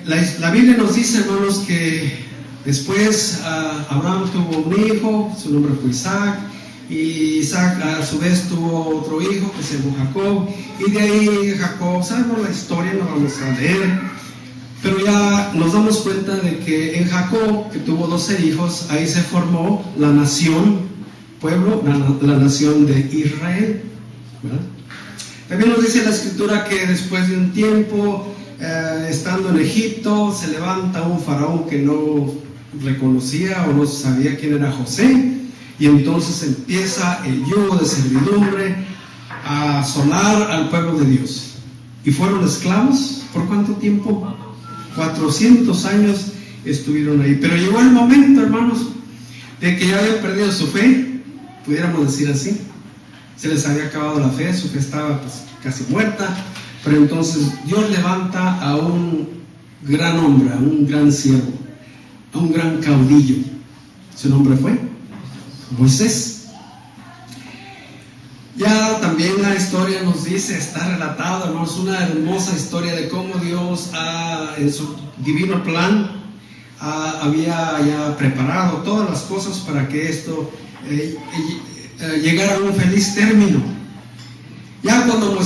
La Biblia nos dice, hermanos, que después Abraham tuvo un hijo, su nombre fue Isaac, y Isaac a su vez tuvo otro hijo que se llamó Jacob, y de ahí Jacob, sabemos la historia, no vamos a leer, pero ya nos damos cuenta de que en Jacob, que tuvo 12 hijos, ahí se formó la nación, pueblo, la nación de Israel, ¿verdad? También nos dice la escritura que después de un tiempo, estando en Egipto, se levanta un faraón que no reconocía o no sabía quién era José, y entonces empieza el yugo de servidumbre a asolar al pueblo de Dios. ¿Y fueron esclavos? ¿Por cuánto tiempo? 400 años estuvieron ahí. Pero llegó el momento, hermanos, de que ya habían perdido su fe, pudiéramos decir así. Se les había acabado la fe, su fe estaba pues casi muerta. Pero entonces Dios levanta a un gran hombre, a un gran siervo, a un gran caudillo. Su nombre fue Moisés. Ya también la historia nos dice, está relatado, hermanos, una hermosa historia de cómo Dios en su divino plan había ya preparado todas las cosas para que esto llegara a un feliz término. Ya cuando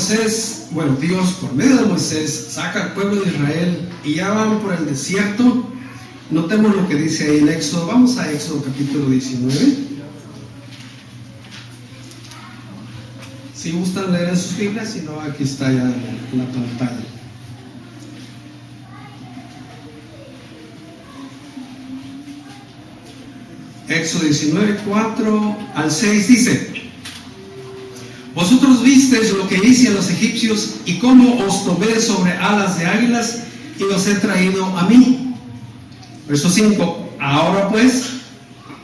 Dios por medio de Moisés saca al pueblo de Israel y ya van por el desierto, notemos lo que dice ahí en Éxodo. Vamos a Éxodo capítulo 19. Si gustan leer en sus Biblias, si no, aquí está ya en la pantalla. Éxodo 19, 4 al 6 dice: Vosotros visteis lo que hice a los egipcios y cómo os tomé sobre alas de águilas y los he traído a mí. Verso 5: Ahora pues,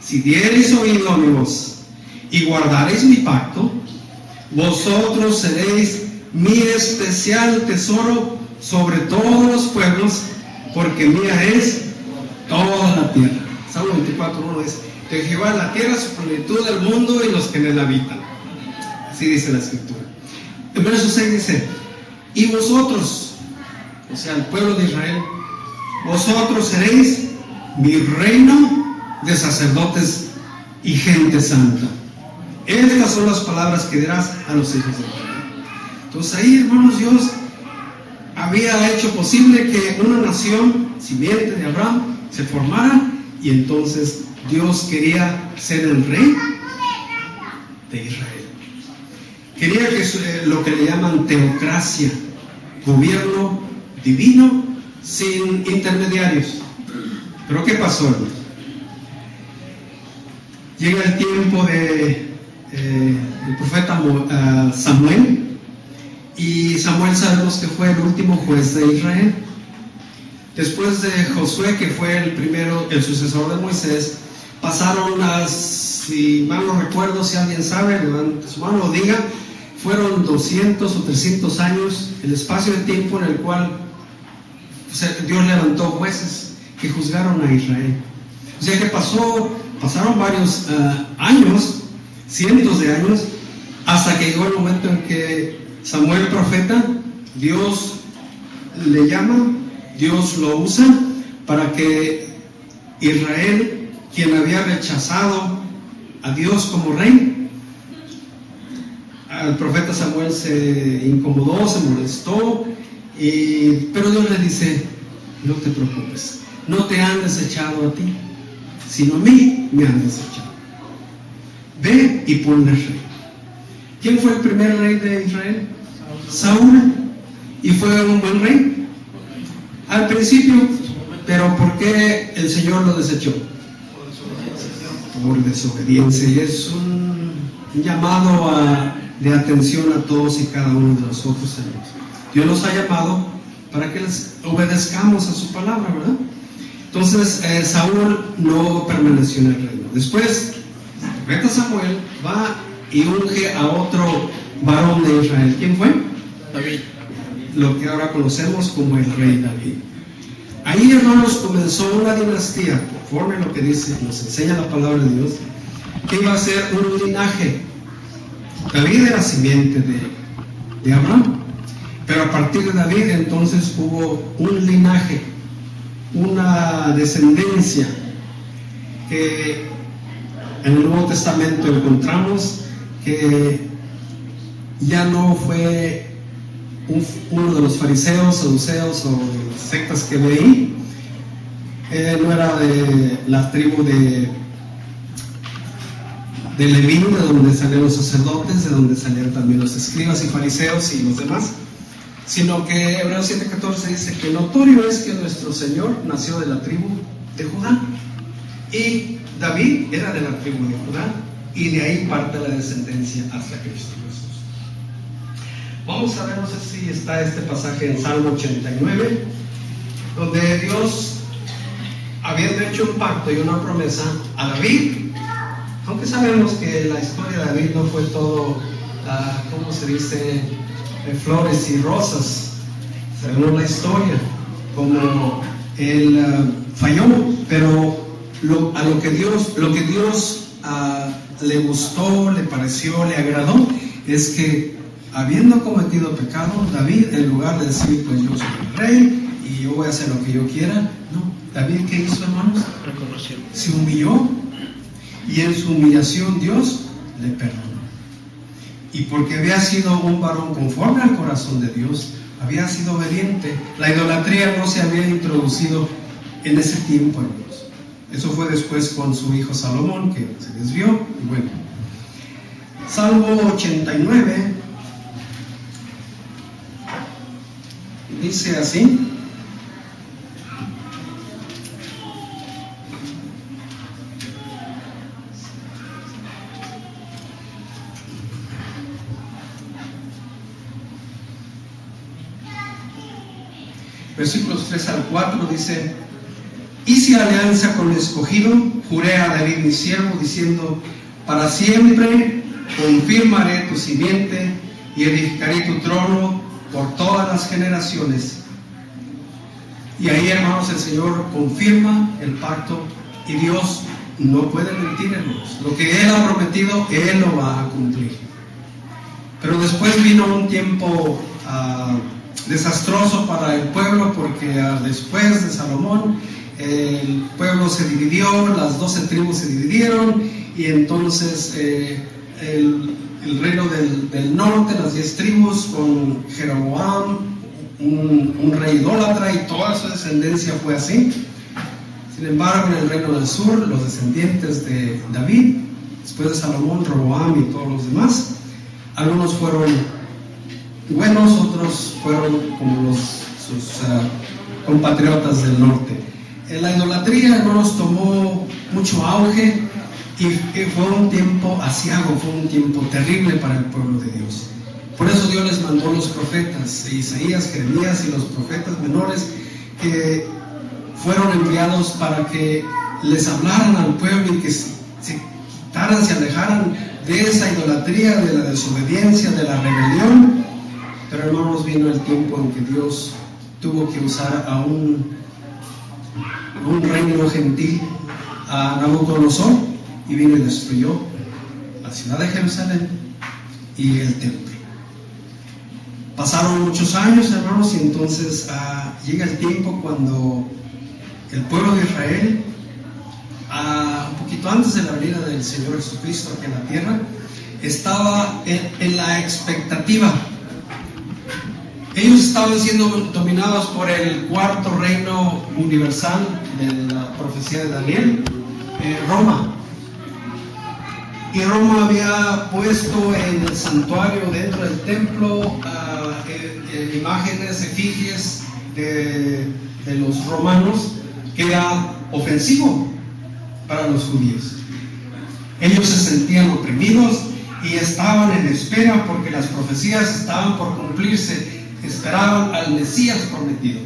si diereis oído a mi voz y guardareis mi pacto, vosotros seréis mi especial tesoro sobre todos los pueblos, porque mía es toda la tierra. Salmo 24:1 es: de Jehová es la tierra, su plenitud del mundo y los que en él habitan. Así dice la escritura. En verso 6 dice: y vosotros, o sea, el pueblo de Israel, vosotros seréis mi reino de sacerdotes y gente santa. Estas son las palabras que dirás a los hijos de Israel. Entonces ahí, hermanos, Dios había hecho posible que una nación simiente de Abraham se formara, y entonces Dios quería ser el rey de Israel. Quería que lo que le llaman teocracia, gobierno divino sin intermediarios. Pero ¿qué pasó, hermanos? Llega el tiempo de el profeta Samuel, y Samuel sabemos que fue el último juez de Israel. Después de Josué, que fue el sucesor de Moisés, pasaron si mal no recuerdo, si alguien sabe, levante su mano o diga, fueron 200 o 300 años, el espacio de tiempo en el cual Dios levantó jueces que juzgaron a Israel. O sea que pasaron varios años, cientos de años, hasta que llegó el momento en que Samuel, profeta, Dios le llama, Dios lo usa para que Israel, quien había rechazado a Dios como rey, al profeta Samuel se incomodó, se molestó, pero Dios le dice: no te preocupes, no te han desechado a ti, sino a mí me han desechado. Ve y ponle rey. ¿Quién fue el primer rey de Israel? Saúl. ¿Y fue un buen rey? Al principio. Pero ¿por qué el Señor lo desechó? Por desobediencia. Y es un llamado de atención a todos y cada uno de nosotros, hermanos. Dios nos ha llamado para que les obedezcamos a su palabra, ¿verdad? Entonces Saúl no permaneció en el reino. Después el profeta Samuel va y unge a otro varón de Israel. ¿Quién fue? David. Lo que ahora conocemos como el rey David. Ahí, hermanos, comenzó una dinastía, conforme a lo que dice, nos enseña la palabra de Dios, que iba a ser un linaje. David era simiente de Abraham, pero a partir de David entonces hubo un linaje una descendencia que en el Nuevo Testamento encontramos que ya no fue uno de los fariseos, saduceos o sectas que leí. No era de la tribu de Leví, de donde salieron los sacerdotes, de donde salieron también los escribas y fariseos y los demás, sino que Hebreos 7:14 dice que notorio es que nuestro Señor nació de la tribu de Judá, y David era de la tribu de Judá, y de ahí parte la descendencia hasta Cristo Jesús. Vamos a ver, no sé si está este pasaje en Salmo 89, donde Dios, habiendo hecho un pacto y una promesa a David, aunque sabemos que la historia de David no fue todo, ¿cómo se dice?, flores y rosas. Sabemos la historia, como él falló, pero lo que Dios le gustó, le pareció, le agradó, es que habiendo cometido pecado, David, en lugar de decir, pues yo soy el rey y yo voy a hacer lo que yo quiera, no, David, ¿qué hizo, hermanos? Reconoció. Se humilló, y en su humillación Dios le perdonó. Y porque había sido un varón conforme al corazón de Dios, había sido obediente, la idolatría no se había introducido en ese tiempo en Dios. Eso fue después con su hijo Salomón, que se desvió. Y bueno, Salmo 89 dice así: versículos 3 al 4 dice: hice alianza con el escogido, juré a David mi siervo, diciendo: para siempre confirmaré tu simiente y edificaré tu trono por todas las generaciones. Y ahí, hermanos, el Señor confirma el pacto, y Dios no puede mentir, hermanos. Lo que Él ha prometido, Él lo va a cumplir. Pero después vino un tiempo desastroso para el pueblo, porque después de Salomón el pueblo se dividió, las 12 tribus se dividieron, y entonces el reino del norte, las 10 tribus, con Jeroboam, un rey idólatra, y toda su descendencia fue así. Sin embargo, en el reino del sur, los descendientes de David, después de Salomón, Roboam y todos los demás, algunos fueron buenos, otros fueron como sus compatriotas del norte. La idolatría, hermanos, tomó mucho auge, y fue un tiempo aciago, fue un tiempo terrible para el pueblo de Dios. Por eso Dios les mandó los profetas, Isaías, Jeremías y los profetas menores, que fueron enviados para que les hablaran al pueblo y que se quitaran, se alejaran de esa idolatría, de la desobediencia, de la rebelión. Pero, hermanos, vino el tiempo en que Dios tuvo que usar a un reino gentil, a Nabucodonosor, y vino y destruyó la ciudad de Jerusalén y el templo. Pasaron muchos años, hermanos, y entonces llega el tiempo cuando el pueblo de Israel, un poquito antes de la venida del Señor Jesucristo aquí en la tierra, estaba en la expectativa. Ellos estaban siendo dominados por el cuarto reino universal de la profecía de Daniel, Roma. Y Roma había puesto en el santuario, dentro del templo, imágenes, efigies de los romanos, que era ofensivo para los judíos. Ellos se sentían oprimidos y estaban en espera, porque las profecías estaban por cumplirse. Esperaban al Mesías prometido.